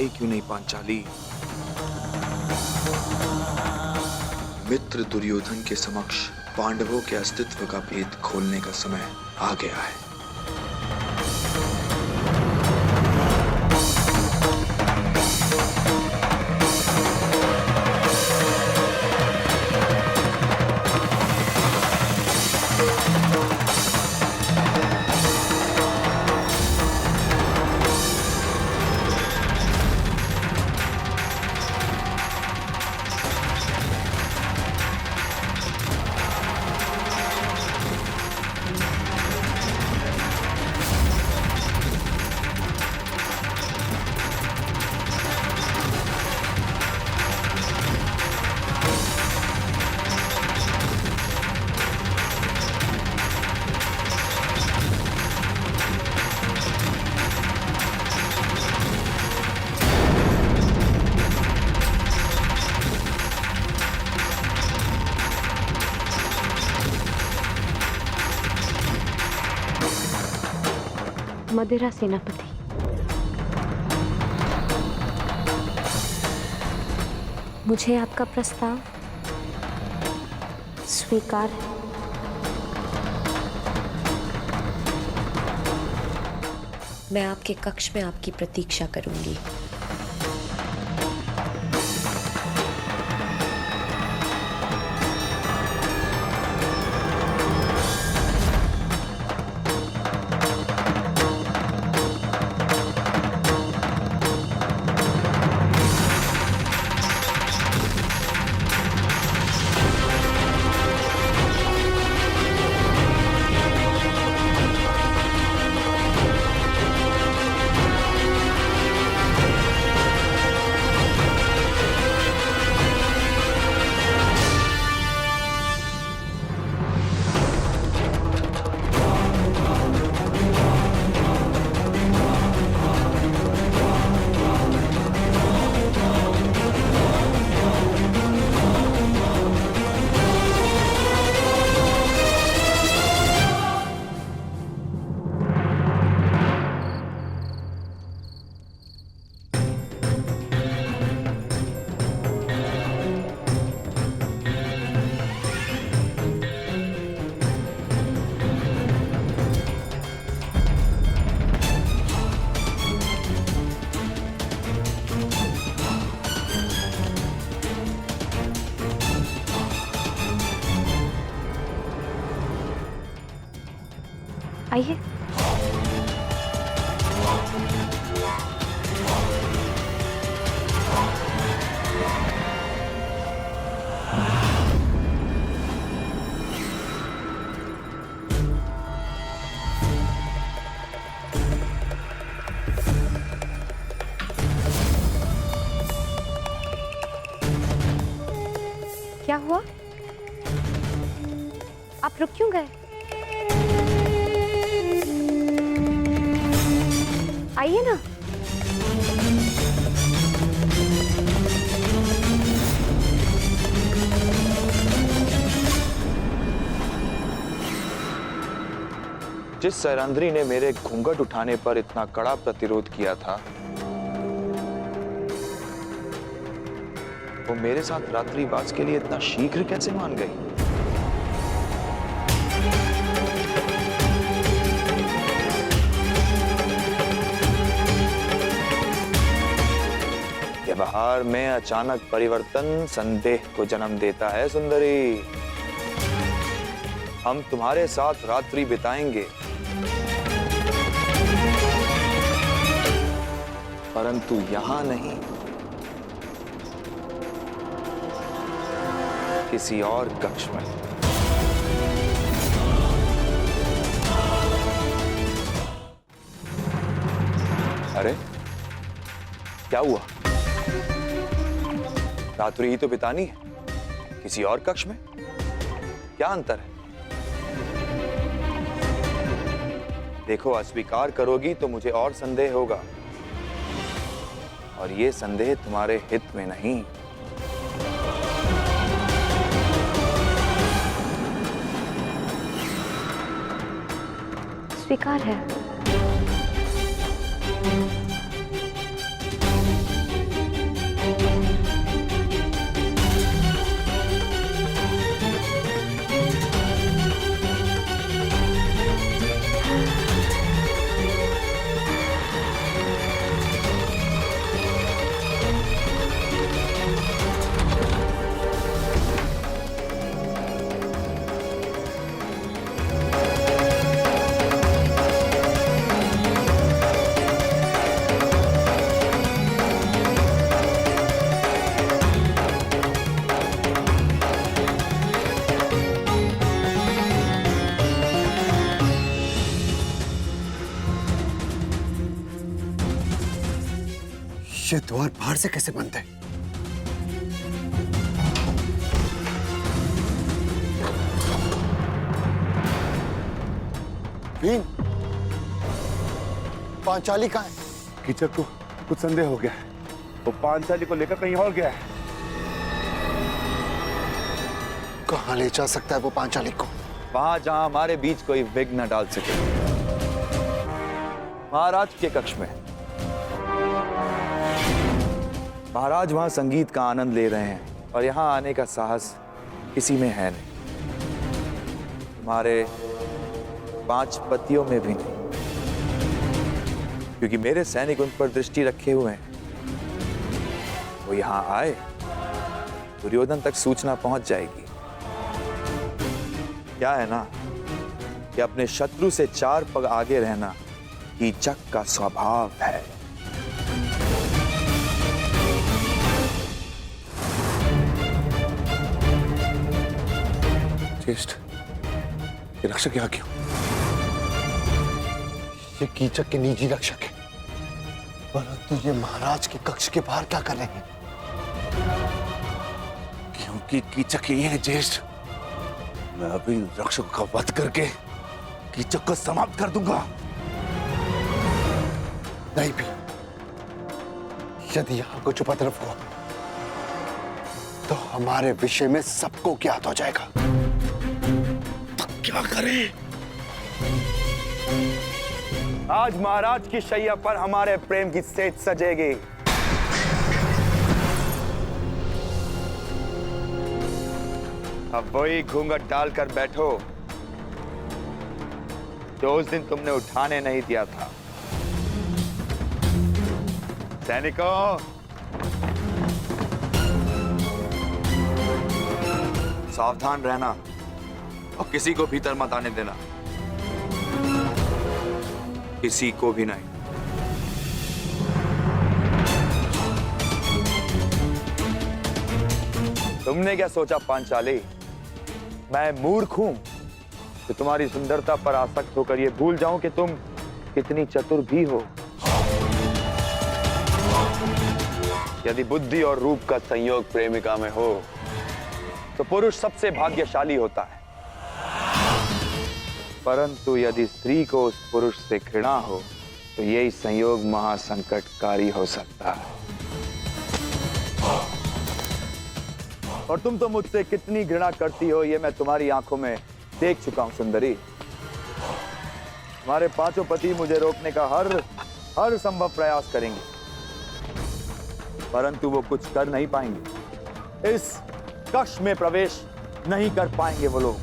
आई क्यों नहीं पांचाली? मित्र दुर्योधन के समक्ष पांडवों के अस्तित्व का भेद खोलने का समय आ गया है। मदिरा सेनापति, मुझे आपका प्रस्ताव स्वीकार है। मैं आपके कक्ष में आपकी प्रतीक्षा करूंगी। आइए। क्या हुआ? आप रुक क्यों गए? आइए ना। जिस सैरंध्री ने मेरे घूंघट उठाने पर इतना कड़ा प्रतिरोध किया था, वो मेरे साथ रात्रिवास के लिए इतना शीघ्र कैसे मान गई? व्यवहार में अचानक परिवर्तन संदेह को जन्म देता है सुंदरी। हम तुम्हारे साथ रात्रि बिताएंगे, परंतु यहां नहीं, किसी और कक्ष में। अरे क्या हुआ? रात्रि ही तो बितानी है, किसी और कक्ष में क्या अंतर है? देखो, अस्वीकार करोगी तो मुझे और संदेह होगा, और ये संदेह तुम्हारे हित में नहीं। स्वीकार है। ये द्वार बाहर से कैसे बंद है? भीम, पांचाली कहाँ है? कीचक को कुछ संदेह हो गया है। वो पांचाली को लेकर कहीं और गया है। कहाँ ले जा सकता है वो पांचाली को? वहां जहां हमारे बीच कोई विघ्न न डाल सके। महाराज के कक्ष में। महाराज वहां संगीत का आनंद ले रहे हैं और यहां आने का साहस किसी में है नहीं। हमारे 5 पतियों में भी नहीं, क्योंकि मेरे सैनिक उन पर दृष्टि रखे हुए हैं। वो यहां आए, दुर्योधन तक सूचना पहुंच जाएगी। क्या है ना कि अपने शत्रु से 4 पग आगे रहना कीचक का स्वभाव है। ज्येष्ठ, ये रक्षक यहाँ क्यों? ये कीचक के निजी रक्षक है, परंतु ये महाराज के कक्ष के बाहर क्या कर रहे हैं? क्योंकि कीचक यही है ज्येष्ठ। मैं अभी रक्षक का वध करके कीचक को समाप्त कर दूंगा। नहीं भी, यदि यहाँ कुछ उपद्रव हुआ तो हमारे विषय में सबको ज्ञात हो जाएगा। तो क्या करें? आज महाराज की शैया पर हमारे प्रेम की सेज सजेगी। अब वही घूंघट डालकर बैठो जो उस दिन तुमने उठाने नहीं दिया था। सैनिकों, सावधान रहना और किसी को भीतर मत आने देना। किसी को भी नहीं। तुमने क्या सोचा पांचाली, मैं मूर्ख हूं कि तुम्हारी सुंदरता पर आसक्त होकर यह भूल जाऊं कि तुम कितनी चतुर भी हो। यदि बुद्धि और रूप का संयोग प्रेमिका में हो तो पुरुष सबसे भाग्यशाली होता है, परंतु यदि स्त्री को उस पुरुष से घृणा हो तो यही संयोग महासंकटकारी हो सकता है। और तुम तो मुझसे कितनी घृणा करती हो ये मैं तुम्हारी आंखों में देख चुका हूं सुंदरी। हमारे 5 पति मुझे रोकने का हर संभव प्रयास करेंगे, परंतु वो कुछ कर नहीं पाएंगे। इस कक्ष में प्रवेश नहीं कर पाएंगे वो लोग।